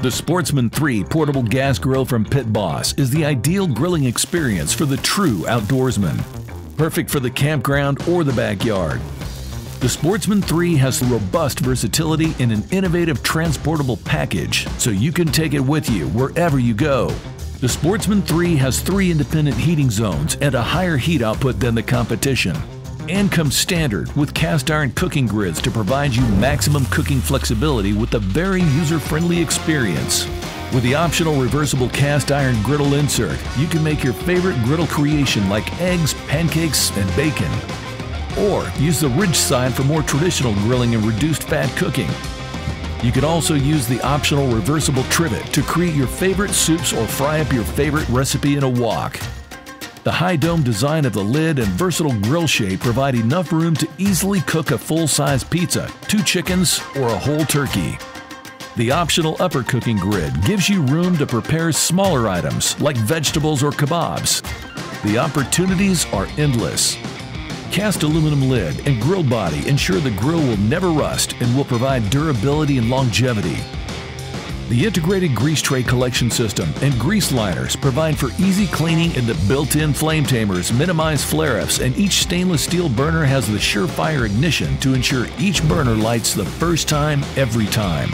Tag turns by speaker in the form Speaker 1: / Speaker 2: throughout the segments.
Speaker 1: The Sportsman 3 portable gas grill from Pit Boss is the ideal grilling experience for the true outdoorsman. Perfect for the campground or the backyard. The Sportsman 3 has robust versatility in an innovative transportable package, so you can take it with you wherever you go. The Sportsman 3 has 3 independent heating zones and a higher heat output than the competition, and comes standard with cast iron cooking grids to provide you maximum cooking flexibility with a very user-friendly experience. With the optional reversible cast iron griddle insert, you can make your favorite griddle creation like eggs, pancakes, and bacon. Or use the ridge side for more traditional grilling and reduced fat cooking. You can also use the optional reversible trivet to create your favorite soups or fry up your favorite recipe in a wok. The high dome design of the lid and versatile grill shape provide enough room to easily cook a full-size pizza, 2 chickens, or a whole turkey. The optional upper cooking grid gives you room to prepare smaller items like vegetables or kebabs. The opportunities are endless. Cast aluminum lid and grill body ensure the grill will never rust and will provide durability and longevity. The integrated grease tray collection system and grease liners provide for easy cleaning, and the built-in flame tamers minimize flare-ups, and each stainless steel burner has the surefire ignition to ensure each burner lights the first time every time.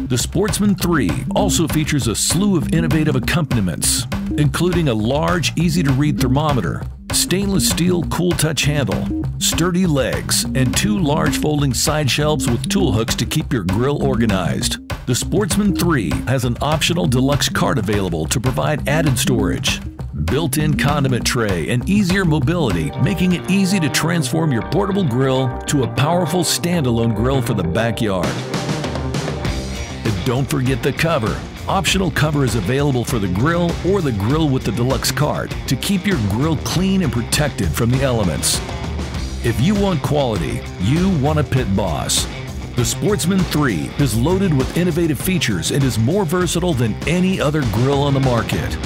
Speaker 1: The Sportsman 3 also features a slew of innovative accompaniments, including a large, easy-to-read thermometer, stainless steel cool touch handle, sturdy legs, and 2 large folding side shelves with tool hooks to keep your grill organized. The Sportsman 3 has an optional deluxe cart available to provide added storage, built-in condiment tray, and easier mobility, making it easy to transform your portable grill to a powerful standalone grill for the backyard. And don't forget the cover. Optional cover is available for the grill or the grill with the deluxe cart to keep your grill clean and protected from the elements. If you want quality, you want a Pit Boss. The Sportsman 3 is loaded with innovative features and is more versatile than any other grill on the market.